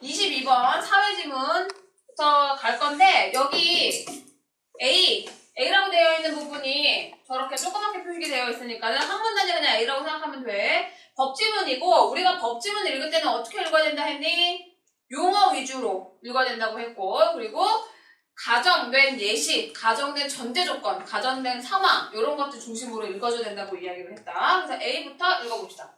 22번 사회지문부터 갈 건데 여기 A라고 되어 있는 부분이 저렇게 조그맣게 표시가 되어 있으니까 한 문단이 그냥 A라고 생각하면 돼. 법지문이고 우리가 법지문 읽을 때는 어떻게 읽어야 된다 했니? 용어 위주로 읽어야 된다고 했고 그리고 가정된 예시, 가정된 전제조건, 가정된 상황 이런 것들 중심으로 읽어줘야 된다고 이야기를 했다. 그래서 A부터 읽어봅시다.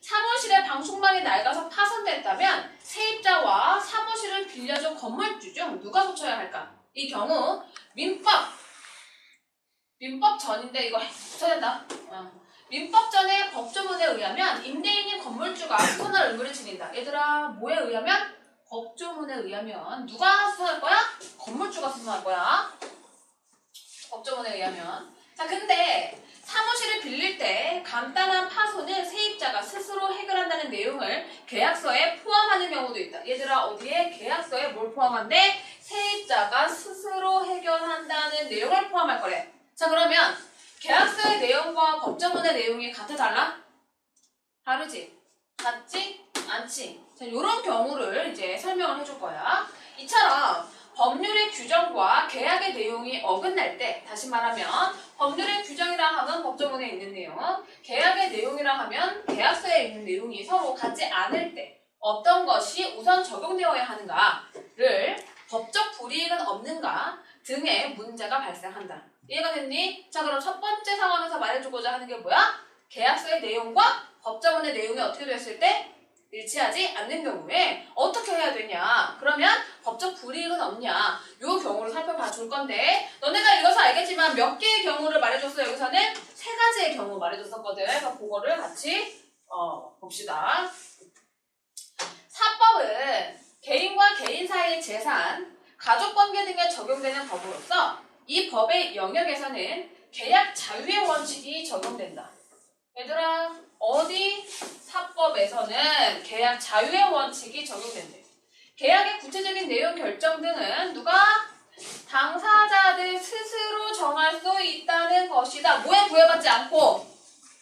사무실에 방충망이 낡아서 파손됐다면 세입자와 사무실을 빌려준 건물주 중 누가 고쳐야 할까? 이 경우 민법 전인데 이거 붙여야 된다. 민법 전의 법조문에 의하면 임대인인 건물주가 수선할 의무를 지닌다. 얘들아 뭐에 의하면? 법조문에 의하면 누가 수선할 거야? 건물주가 수선할 거야. 법조문에 의하면. 자 근데 사무실을 빌릴 때 간단한 파손은 세입자가 스스로 해결한다는 내용을 계약서에 포함하는 경우도 있다. 얘들아 어디에? 계약서에 뭘 포함한대? 세입자가 스스로 해결한다는 내용을 포함할 거래. 자 그러면 계약서의 내용과 법조문의 내용이 같아 달라? 다르지? 같지? 않지? 자 이런 경우를 이제 설명을 해줄 거야. 이처럼 법률의 규정과 계약의 내용이 어긋날 때, 다시 말하면 법률의 규정이라 하면 법조문에 있는 내용, 계약의 내용이라 하면 계약서에 있는 내용이 서로 같지 않을 때 어떤 것이 우선 적용되어야 하는가를 법적 불이익은 없는가 등의 문제가 발생한다. 이해가 됐니? 자 그럼 첫 번째 상황에서 말해주고자 하는 게 뭐야? 계약서의 내용과 법조문의 내용이 어떻게 됐을 때 일치하지 않는 경우에 어떻게 해야 되냐? 그러면 법적 불이익은 없냐? 요 경우를 살펴봐 줄 건데 너네가 읽어서 알겠지만 몇 개의 경우를 말해줬어? 여기서는 세 가지의 경우 말해줬었거든. 그래서 그거를 같이 봅시다. 사법은 개인과 개인 사이의 재산, 가족관계 등에 적용되는 법으로서 이 법의 영역에서는 계약 자유의 원칙이 적용된다. 얘들아 어디? 사법에서는 계약 자유의 원칙이 적용된대. 계약의 구체적인 내용 결정 등은 누가? 당사자들 스스로 정할 수 있다는 것이다. 뭐에 구애받지 않고?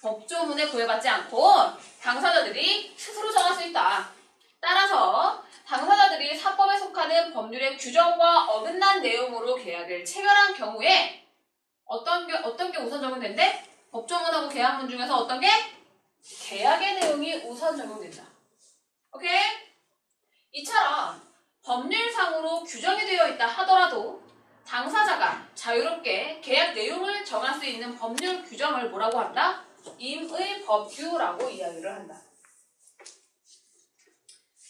법조문에 구애받지 않고 당사자들이 스스로 정할 수 있다. 따라서 당사자들이 사법에 속하는 법률의 규정과 어긋난 내용으로 계약을 체결한 경우에 어떤 게 우선 적용된대? 법조문하고 계약문 중에서 어떤 게? 계약의 내용이 우선 적용된다. 오케이? 이처럼 법률상으로 규정이 되어 있다 하더라도 당사자가 자유롭게 계약 내용을 정할 수 있는 법률 규정을 뭐라고 한다? 임의법규라고 이야기를 한다.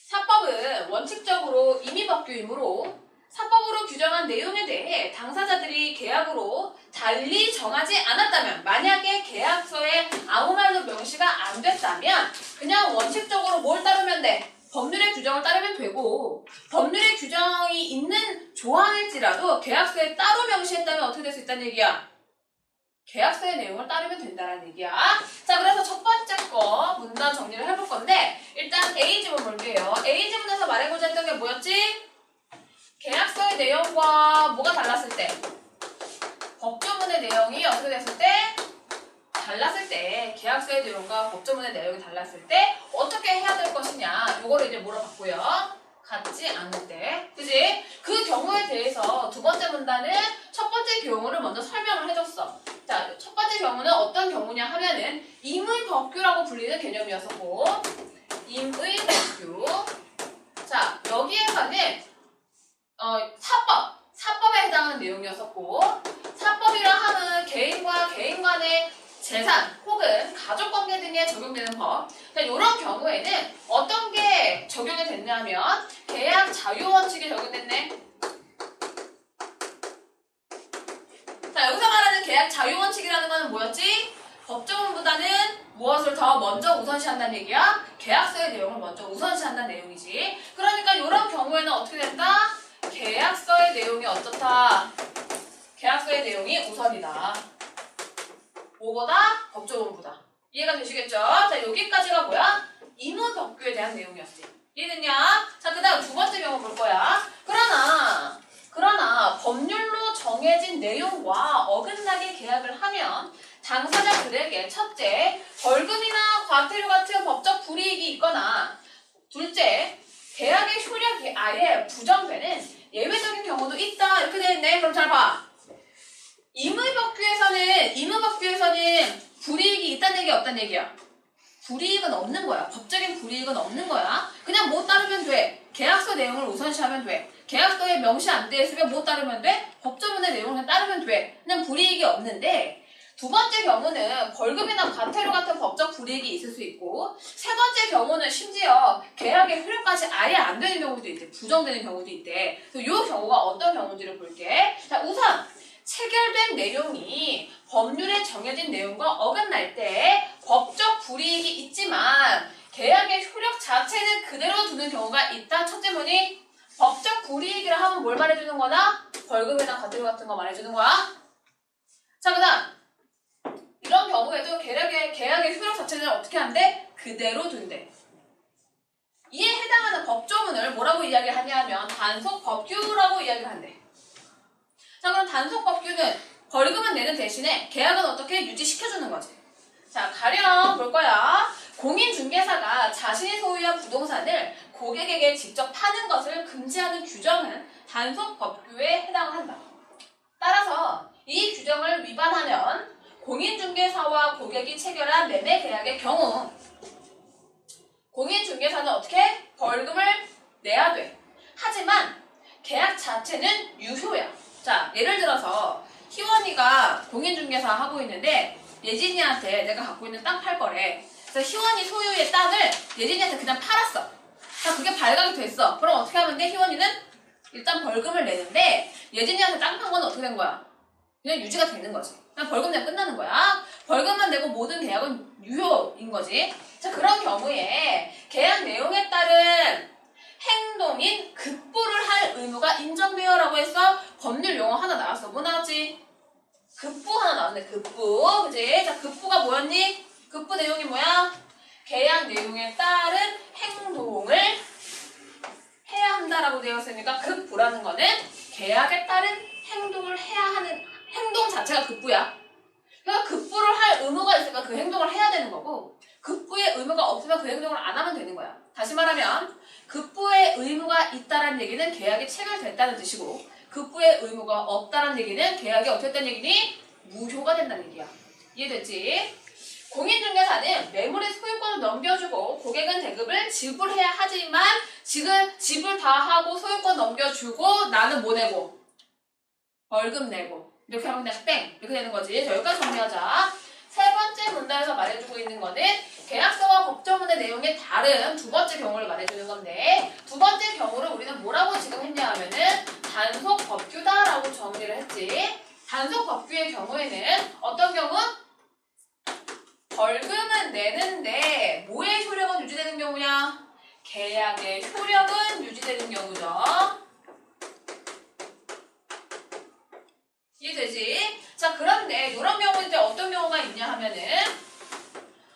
사법은 원칙적으로 임의법규이므로 사법으로 규정한 내용에 대해 당사자들이 계약으로 달리 정하지 않았다면, 만약에 계약서에 아무 말도 명시가 안 됐다면 그냥 원칙적으로 뭘 따르면 돼? 법률의 규정을 따르면 되고, 법률의 규정이 있는 조항일지라도 계약서에 따로 명시했다면 어떻게 될 수 있다는 얘기야? 계약서의 내용을 따르면 된다는 얘기야. 자, 그래서 첫 번째 거 문단 정리를 해볼 건데 일단 A지문 볼게요. A지문에서 말해보자 했던 게 뭐였지? 계약서의 내용과 뭐가 달랐을 때? 법조문의 내용이 어떻게 됐을 때? 달랐을 때, 계약서의 내용과 법조문의 내용이 달랐을 때 어떻게 해야 될 것이냐, 요거를 이제 물어봤고요. 같지 않을 때, 그지? 그 경우에 대해서 두 번째 문단은 첫 번째 경우를 먼저 설명을 해줬어. 자, 첫 번째 경우는 어떤 경우냐 하면은 임의법규라고 불리는 개념이었었고, 임의법규. 자, 여기에서는 사법에 해당하는 내용이었었고, 사법이라 함은 개인과 개인 간의 재산 혹은 가족관계 등에 적용되는 법. 이런 경우에는 어떤 게 적용이 됐냐면 계약 자유원칙이 적용됐네. 자, 여기서 말하는 계약 자유원칙이라는 거는 뭐였지? 법조문보다는 무엇을 더 먼저 우선시한다는 얘기야? 계약서의 내용을 먼저 우선시한다는 내용이지. 그러니까 이런 경우에는 어떻게 된다? 계약서의 내용이 어떻다? 계약서의 내용이 우선이다. 뭐보다? 법조문보다. 이해가 되시겠죠? 자, 여기까지가 뭐야? 임의법규에 대한 내용이었지. 이해됐냐? 자, 그 다음 두 번째 경우 볼 거야. 그러나 법률로 정해진 내용과 어긋나게 계약을 하면 당사자들에게 첫째, 벌금이나 과태료 같은 법적 불이익이 있거나 둘째, 계약의 효력이 아예 부정되는 예외적인 경우도 있다 이렇게 되어 있네. 그럼 잘 봐. 임의법규에서는 불이익이 있다는 얘기야 없다는 얘기야? 불이익은 없는 거야. 법적인 불이익은 없는 거야. 그냥 못 따르면 돼. 계약서 내용을 우선시하면 돼. 계약서에 명시 안 돼 있으면 못 따르면 돼. 법조문의 내용을 그냥 따르면 돼. 그냥 불이익이 없는데 두 번째 경우는 벌금이나 과태료 같은 법적 불이익이 있을 수 있고 세 번째 경우는 심지어 계약의 효력까지 아예 안 되는 경우도 있대. 부정되는 경우도 있대. 이 경우가 어떤 경우인지를 볼게. 자, 우선 체결된 내용이 법률에 정해진 내용과 어긋날 때 법적 불이익이 있지만 계약의 효력 자체는 그대로 두는 경우가 있다. 첫째 문이 법적 불이익이라 하면 뭘 말해주는 거나 벌금이나 과태료 같은 거 말해주는 거야. 자, 그 다음 이런 경우에도 계약의 효력 자체는 어떻게 한대? 그대로 둔대. 이에 해당하는 법조문을 뭐라고 이야기하냐면 단속법규라고 이야기를 한대. 자, 그럼 단속법규는 벌금은 내는 대신에 계약은 어떻게 유지시켜주는 거지. 자, 가령 볼 거야. 공인중개사가 자신이 소유한 부동산을 고객에게 직접 파는 것을 금지하는 규정은 단속법규에 해당한다. 따라서 이 규정을 위반하면 공인중개사와 고객이 체결한 매매 계약의 경우 공인중개사는 어떻게? 벌금을 내야 돼. 하지만 계약 자체는 유효야. 자, 예를 들어서 희원이가 공인중개사 하고 있는데 예진이한테 내가 갖고 있는 땅 팔 거래. 그래서 희원이 소유의 땅을 예진이한테 그냥 팔았어. 자, 그게 발각이 됐어. 그럼 어떻게 하면 돼? 희원이는 일단 벌금을 내는데 예진이한테 땅 판 건 어떻게 된 거야? 그냥 유지가 되는 거지. 그냥 벌금 내고 끝나는 거야. 벌금만 내고 모든 계약은 유효인 거지. 자, 그런 경우에 계약 내용에 따른 행동인 급부를 할 의무가 인정되어라고 해서 법률 용어 하나 나왔어. 뭐 나왔지? 급부 하나 나왔네. 급부. 그치? 자, 급부가 뭐였니? 급부 내용이 뭐야? 계약 내용에 따른 행동을 해야 한다라고 되어 있으니까 급부라는 거는 계약에 따른 행동을 해야 하는 행동 자체가 급부야. 그러니까 급부를 할 의무가 있으니까 그 행동을 해야 되는 거고 급부의 의무가 없으면 그 행동을 안 하면 되는 거야. 다시 말하면 급부의 의무가 있다는 얘기는 계약이 체결됐다는 뜻이고 급부의 의무가 없다는 얘기는 계약이 어떻게 됐다는 얘기니? 무효가 된다는 얘기야. 이해됐지? 공인중개사는 매물의 소유권을 넘겨주고 고객은 대금을 지불해야 하지만 지금 지불 다 하고 소유권 넘겨주고 나는 뭐 내고? 벌금 내고 이렇게 하면 그냥 땡! 이렇게 되는 거지. 자, 여기까지 정리하자. 세 번째 문단에서 말해주고 있는 거는 계약서와 법조문의 내용이 다른 두 번째 경우를 말해주는 건데 두 번째 경우를 우리는 뭐라고 지금 했냐 하면은 단속법규다라고 정리를 했지. 단속법규의 경우에는 어떤 경우? 벌금은 내는데 뭐의 효력은 유지되는 경우냐? 계약의 효력은 유지되는 경우죠. 이해되지? 자, 그런데 이런 경우인데 어떤 경우가 있냐 하면은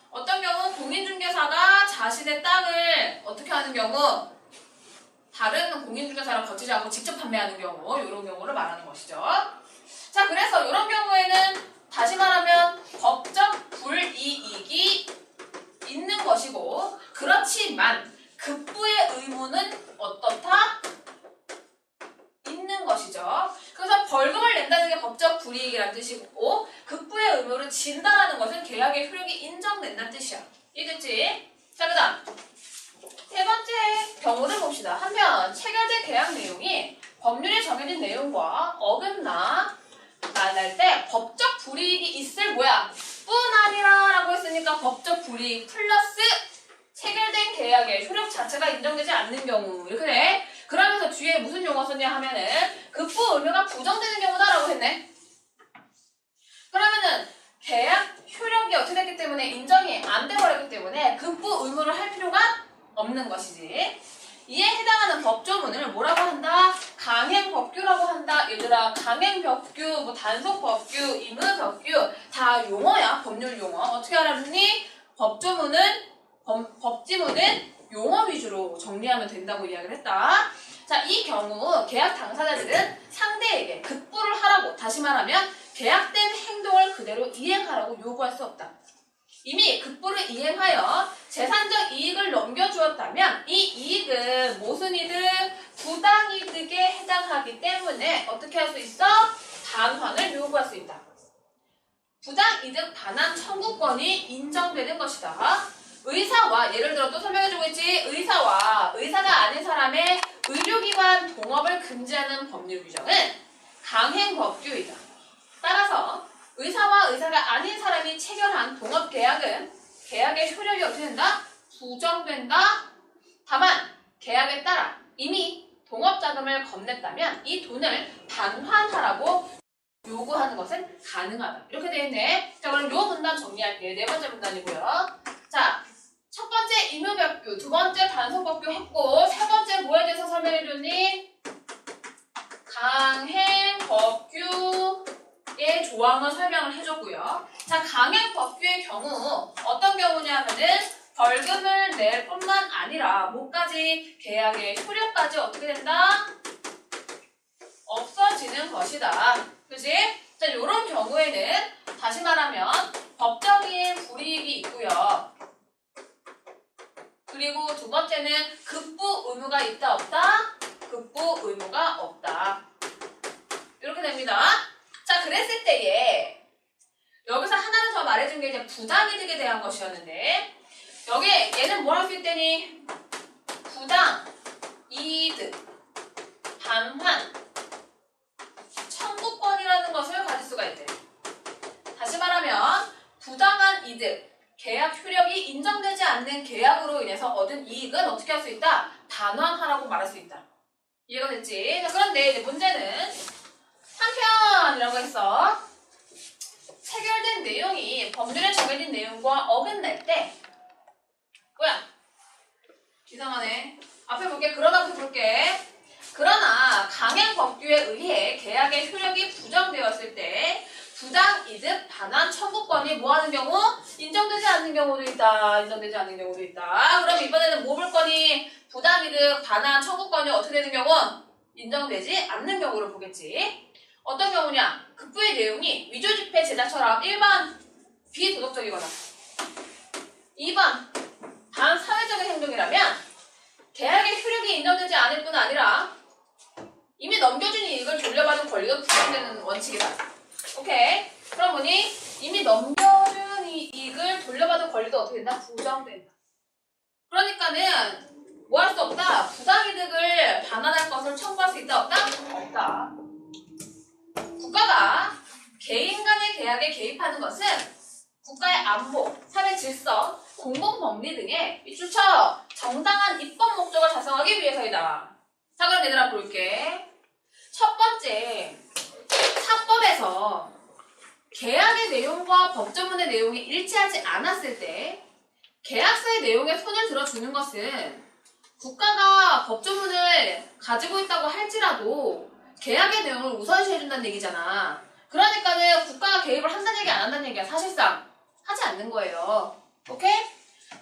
어떤 경우 공인중개사가 자신의 땅을 어떻게 하는 경우 다른 공인중개사랑 거치지 않고 직접 판매하는 경우 이런 경우를 말하는 것이죠. 자, 그래서 이런 경우에는 다시 말하면 법적 불이익이 있는 것이고 그렇지만 급부의 의무는 어떻다? 있는 것이죠. 그래서 벌금을 낸다는 게 법적 불이익이라는 뜻이고 급부의 의무를 진다라는 것은 계약의 효력이 인정된다는 뜻이야. 이해됐지? 자, 그 다음 세 번째 경우를 봅시다. 한편 체결된 계약 내용이 법률에 정해진 내용과 어긋나 만날 때 법적 불이익이 있을 뭐야? 뿐 아니라 라고 했으니까 법적 불이익 플러스 체결된 계약의 효력 자체가 인정되지 않는 경우 이렇게 돼. 그러면서 뒤에 무슨 용어 썼냐 하면은 급부 의무가 부정되는 경우다라고 했네. 그러면은 계약 효력이 어떻게 됐기 때문에 인정이 안 돼버렸기 때문에 급부 의무를 할 필요가 없는 것이지. 이에 해당하는 법조문을 뭐라고 한다? 강행법규라고 한다. 얘들아, 강행법규, 뭐 단속법규, 임의법규 다 용어야. 법률 용어. 어떻게 알았니? 법지문은 용어 위주로 정리하면 된다고 이야기를 했다. 자, 이 경우 계약 당사자들은 상대에게 급부를 하라고, 다시 말하면 계약된 행동을 그대로 이행하라고 요구할 수 없다. 이미 급부를 이행하여 재산적 이익을 넘겨주었다면 이 이익은 무슨 이득? 부당이득에 해당하기 때문에 어떻게 할 수 있어? 반환을 요구할 수 있다. 부당이득 반환 청구권이 인정되는 것이다. 의사와 예를 들어 또 설명해주고 있지. 의사가 아닌 사람의 의료기관 동업을 금지하는 법률 규정은 강행법규이다. 따라서 의사와 의사가 아닌 사람이 체결한 동업계약은 계약의 효력이 어떻게 된다? 부정된다. 다만 계약에 따라 이미 동업자금을 건넸다면 이 돈을 반환하라고 요구하는 것은 가능하다. 이렇게 되어 있네. 자, 그럼 요 문단 정리할게요. 네 번째 문단이고요. 자, 첫 번째 임의법규, 두 번째 단속법규 했고, 세 번째 뭐에 대해서 설명해줬니? 강행법규의 조항을 설명을 해줬고요. 자, 강행법규의 경우 어떤 경우냐 하면은 벌금을 낼 뿐만 아니라 뭐까지? 계약의 효력까지 어떻게 된다? 없어지는 것이다. 그치? 자, 요런 경우에는 다시 말하면 법적인 불이익이 있고요. 그리고 두 번째는 급부 의무가 있다 없다? 급부 의무가 없다. 이렇게 됩니다. 자, 그랬을 때에 여기서 하나는 더 말해준 게 이제 부당이득에 대한 것이었는데 여기 얘는 뭘 할 수 있다니? 부당이득 반환 청구권이라는 것을 가질 수가 있대. 다시 말하면 부당한 이득, 계약 효력이 인정되지 않는 계약으로 인해서 얻은 이익은 어떻게 할 수 있다? 반환하라고 말할 수 있다. 이해가 됐지? 자, 그런데 이제 문제는 한편이라고 해서 체결된 내용이 법률에 정해진 내용과 어긋날 때 뭐야? 이상하네. 앞에 볼게. 그러다부터 볼게. 그러나 강행법규에 의해 계약의 효력이 부정되었을 때 부당이득 반환 청구권이 뭐하는 경우? 인정되지 않는 경우도 있다. 인정되지 않는 경우도 있다. 그럼 이번에는 뭐 볼 거니? 부당이득 반환 청구권이 어떻게 되는 경우? 인정되지 않는 경우를 보겠지. 어떤 경우냐? 급부의 내용이 위조지폐 제작처럼 1번 비도덕적이거나 2번 반사회적인 행동이라면 계약의 효력이 인정되지 않을 뿐 아니라 이미 넘겨준 이익을 돌려받은 권리가 부정되는 원칙이다. 오케이. 그럼 뭐니? 이미 넘겨준 이익을 돌려받은 권리도 어떻게 된다? 부정된다. 그러니까는 뭐 할 수 없다? 부당이득을 반환할 것을 청구할 수 있다? 없다? 없다. 국가가 개인 간의 계약에 개입하는 것은 국가의 안보, 사회 질서, 공공법리 등의 이출처 정당한 입법 목적을 달성하기 위해서이다. 자, 그럼 얘들아 볼게. 첫 번째, 사법에서 계약의 내용과 법조문의 내용이 일치하지 않았을 때 계약서의 내용에 손을 들어주는 것은 국가가 법조문을 가지고 있다고 할지라도 계약의 내용을 우선시해준다는 얘기잖아. 그러니까는 국가가 개입을 한다는 얘기 안 한다는 얘기야. 사실상 하지 않는 거예요. 오케이?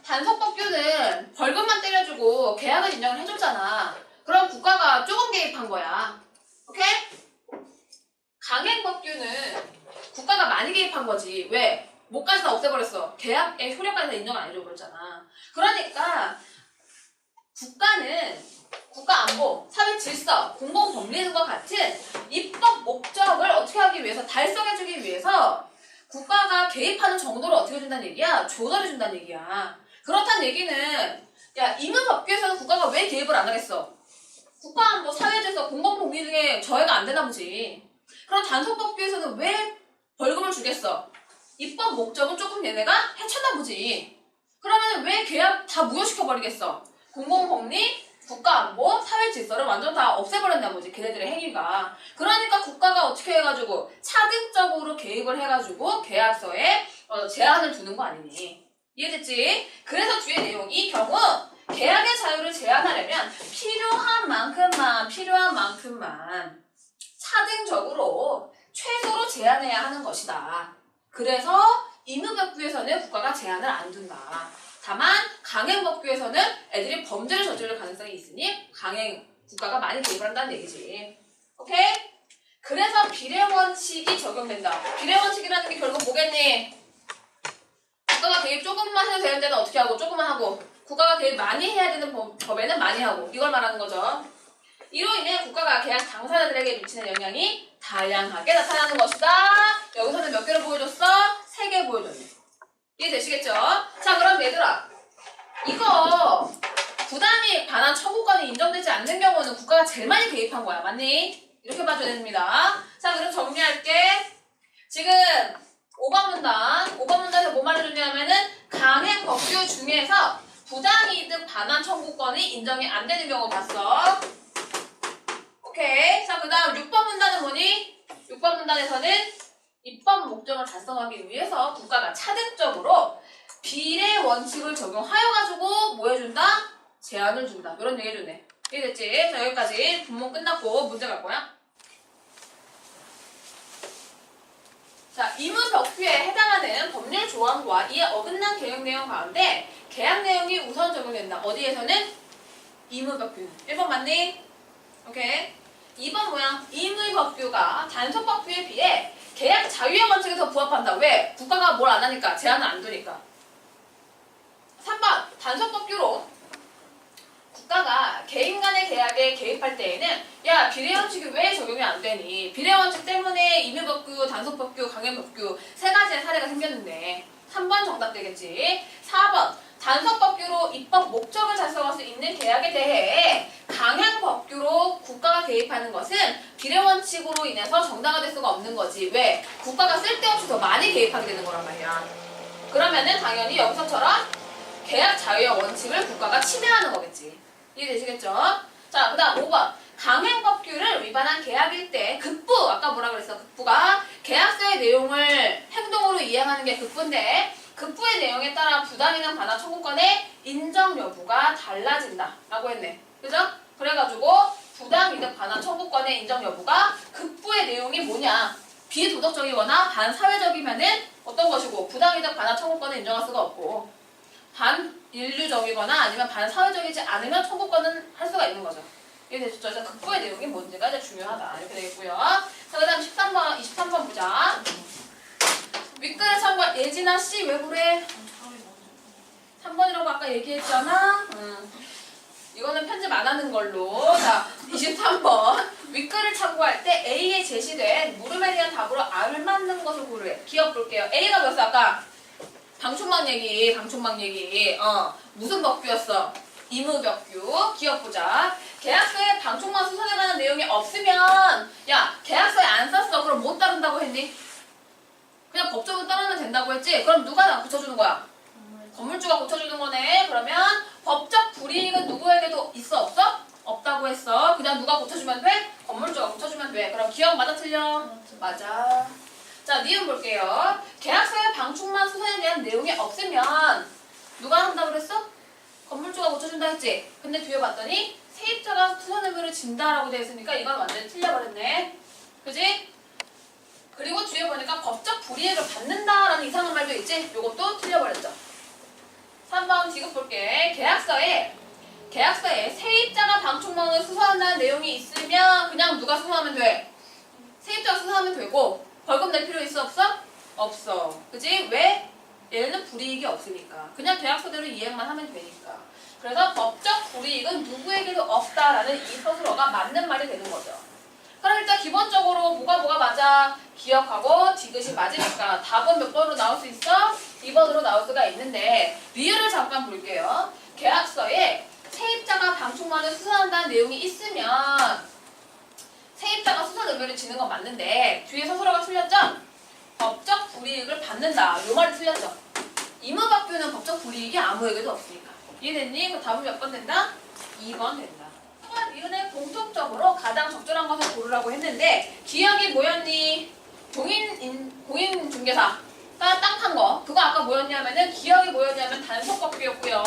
단속법규는 벌금만 때려주고 계약을 인정을 해줬잖아. 그럼 국가가 조금 개입한 거야. 오케이? 강행법규는 국가가 많이 개입한 거지. 왜? 뭐까지 다 없애버렸어. 계약의 효력까지 다 인정 안 해줘버렸잖아. 그러니까 국가는 국가 안보, 사회 질서, 공공 법리 등과 같은 입법 목적을 어떻게 하기 위해서 달성해주기 위해서 국가가 개입하는 정도를 어떻게 해준다는 얘기야? 조절해준다는 얘기야. 그렇다는 얘기는 야, 임의법규에서는 국가가 왜 개입을 안 하겠어? 국가 안보, 사회 질서, 공공 법리 등에 저해가 안 되나 보지. 그럼 단속법규에서는 왜 벌금을 주겠어? 입법 목적은 조금 얘네가 해쳤나 보지. 그러면 왜 계약 다 무효시켜버리겠어? 공공법리, 국가안보, 사회 질서를 완전 다 없애버렸나 보지. 걔네들의 행위가. 그러니까 국가가 어떻게 해가지고 차등적으로 개입을 해가지고 계약서에 제한을 두는 거 아니니. 이해됐지? 그래서 뒤에 내용 이 경우 계약의 자유를 제한하려면 필요한 만큼만 차등적으로 최소로 제한해야 하는 것이다. 그래서 임의법규에서는 국가가 제한을 안 둔다. 다만 강행법규에서는 애들이 범죄를 저지를 가능성이 있으니 국가가 많이 개입을 한다는 얘기지. 오케이? 그래서 비례원칙이 적용된다. 비례원칙이라는 게 결국 뭐겠니? 국가가 국가가 개입 조금만 해도 되는 데는 어떻게 하고 조금만 하고 국가가 개입 많이 해야 되는 법에는 많이 하고 이걸 말하는 거죠. 이로 인해 국가가 계약 당사자들에게 미치는 영향이 다양하게 나타나는 것이다. 여기서는 몇 개를 보여줬어? 3개 보여줬네. 이해되시겠죠? 자, 그럼 얘들아 이거 부당이익 반환 청구권이 인정되지 않는 경우는 국가가 제일 많이 개입한 거야. 맞니? 이렇게 봐줘야 됩니다. 자, 그럼 정리할게. 지금 5번 문단에서 뭐 말해줬냐면은 강행 법규 중에서 부당이득 반환 청구권이 인정이 안 되는 경우 봤어. 오케이. 자, 그 다음 6번 문단은 뭐니? 6번 문단에서는 입법 목적을 달성하기 위해서 국가가 차등적으로 비례 원칙을 적용하여가지고 뭐 해준다? 제한을 준다. 이런 얘기 해주네. 이해됐지? 자, 여기까지 분문 끝났고 문제 갈 거야. 자, 임의벽규에 해당하는 법률 조항과 이에 어긋난 계약 내용 가운데 계약 내용이 우선 적용된다. 어디에서는? 임의벽규. 1번 맞니? 오케이. 2번 뭐야? 임의법규가 단속법규에 비해 계약 자유형 원칙에 더 부합한다. 왜? 국가가 뭘 안 하니까. 제한을 안 두니까. 3번 단속법규로 국가가 개인 간의 계약에 개입할 때에는 야 비례원칙이 왜 적용이 안 되니? 비례원칙 때문에 임의법규, 단속법규, 강행법규 3가지의 사례가 생겼는데 3번 정답 되겠지. 4번 단속법규로 입법 목적을 달성할 수 있는 계약에 대해 강행법규로 국가가 개입하는 것은 비례원칙으로 인해서 정당화될 수가 없는 거지. 왜? 국가가 쓸데없이 더 많이 개입하게 되는 거란 말이야. 그러면은 당연히 여기서처럼 계약 자유형 원칙을 국가가 침해하는 거겠지. 이해되시겠죠? 자, 그 다음 5번. 강행법규를 위반한 계약일 때 급부, 아까 뭐라 그랬어? 급부가 계약서의 내용을 행동으로 이행하는 게 급부인데 급부의 내용에 따라 부당이득 반환 청구권의 인정 여부가 달라진다 라고 했네. 그죠? 그래가지고 부당이득 반환 청구권의 인정 여부가 급부의 내용이 뭐냐? 비도덕적이거나 반사회적이면은 어떤 것이고 부당이득 반환 청구권을 인정할 수가 없고 반인류적이거나 아니면 반사회적이지 않으면 청구권은 할 수가 있는 거죠. 이해되셨죠? 그래서 급부의 내용이 뭔지가 이제 중요하다. 이렇게 되겠고요. 자, 그 다음 23번 보자. 윗글에 참고한 예진아 씨 왜 그래? 3번이라고 아까 얘기했잖아. 이거는 편집 안 하는 걸로. 자, 23번. 윗글을 참고할 때 A에 제시된 물음에 대한 답으로 알맞는 것을 고르래. 기억 볼게요. A가 뭐였어? 아까 방충망 얘기. 무슨 법규였어? 임의법규. 기억 보자. 계약서에 방충망 수선에 관한 내용이 없으면 야 계약서에 안 썼어. 그럼 못 따른다고 했니? 그냥 법적으로 따르면 된다고 했지? 그럼 누가 고쳐주는 거야? 건물주가 고쳐주는 거네. 그러면 법적 불이익은 누구에게도 있어? 없어? 없다고 했어. 그냥 누가 고쳐주면 돼? 건물주가 고쳐주면 돼. 그럼 기억 맞아 틀려? 맞아. 자, 니은 볼게요. 계약서에 방충망 수선에 대한 내용이 없으면 누가 한다고 그랬어? 건물주가 고쳐준다 했지? 근데 뒤에 봤더니 세입자가 수선 의무를 진다라고 되어 있으니까 이건 완전히 틀려버렸네. 그지? 그리고 뒤에 보니까 법적 불이익을 받는다라는 이상한 말도 있지? 요것도 틀려버렸죠. 3번 지급 볼게. 계약서에 세입자가 방충망을 수선한다는 내용이 있으면 그냥 누가 수선하면 돼? 세입자가 수선하면 되고 벌금 낼 필요 있어 없어? 없어. 그지? 왜? 얘는 불이익이 없으니까. 그냥 계약서대로 이행만 하면 되니까. 그래서 법적 불이익은 누구에게도 없다라는 이 서술어가 맞는 말이 되는 거죠. 그럼 일단 기본적으로 뭐가 맞아? 기억하고 디귿이 맞으니까 답은 몇 번으로 나올 수 있어? 2번으로 나올 수가 있는데 리을을 잠깐 볼게요. 계약서에 세입자가 방충망을 수선한다는 내용이 있으면 세입자가 수선 의무를 지는 건 맞는데 뒤에 서술어가 틀렸죠? 법적 불이익을 받는다. 요 말이 틀렸죠? 임의법규는 법적 불이익이 아무에게도 없으니까. 이해됐니? 그 답은 몇 번 된다? 2번 된다. 니은의 공통적으로 가장 적절한 것을 고르라고 했는데 기억이 뭐였니? 공인중개사가 땅 판 거. 그거 아까 뭐였냐면은 기억이 뭐였냐면 단속법규였고요.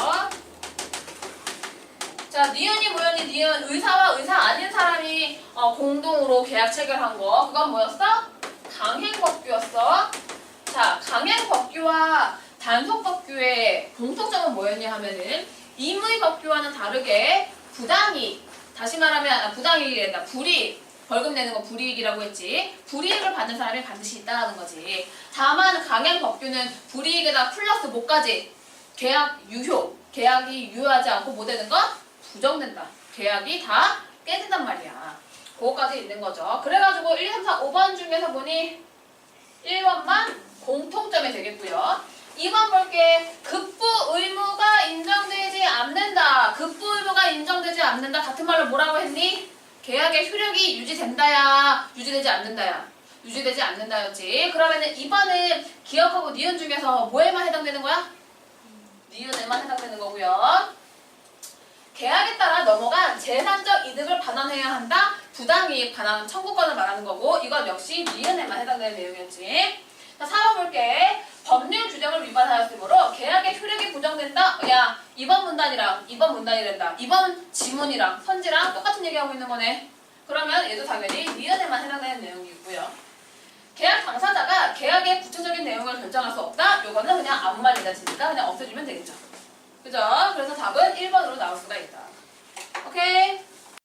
자, 니은이 뭐였니? 니은 의사와 의사 아닌 사람이 공동으로 계약 체결한 거. 그건 뭐였어? 강행법규였어. 자, 강행법규와 단속법규의 공통점은 뭐였냐 하면은 임의법규와는 다르게 부당이익, 다시 말하면 부당이익이란다. 불이익, 벌금 내는 거 불이익이라고 했지. 불이익을 받는 사람이 반드시 있다는 거지. 다만 강행 법규는 불이익에다 플러스 뭐까지? 계약 유효. 계약이 유효하지 않고 뭐 되는 거? 부정된다. 계약이 다 깨진단 말이야. 그거까지 있는 거죠. 그래가지고 1, 2, 3, 4, 5번 중에서 보니 1번만 공통점이 되겠고요. 2번 볼게. 급부 의무가 인정되지 않는다. 급부 의무가 인정되지 않는다. 같은 말로 뭐라고 했니? 계약의 효력이 유지된다야. 유지되지 않는다야. 유지되지 않는다였지. 그러면은 2번은 기억하고 니은 중에서 뭐에만 해당되는 거야? 니은에만 해당되는 거고요. 계약에 따라 넘어간 재산적 이득을 반환해야 한다. 부당이익 반환 청구권을 말하는 거고 이건 역시 니은에만 해당되는 내용이었지. 자, 4번 볼게. 법률 규정을 위반하였으므로 계약의 효력이 부정된다. 야, 이번 문단이랑 이번 문단이란다. 이번 지문이랑 선지랑 똑같은 얘기하고 있는 거네. 그러면 얘도 당연히 니은에만 해당되는 내용이고요. 계약 당사자가 계약의 구체적인 내용을 결정할 수 없다. 요거는 그냥 아무 말이나 치니까 그냥 없애주면 되겠죠. 그죠? 그래서 답은 1번으로 나올 수가 있다.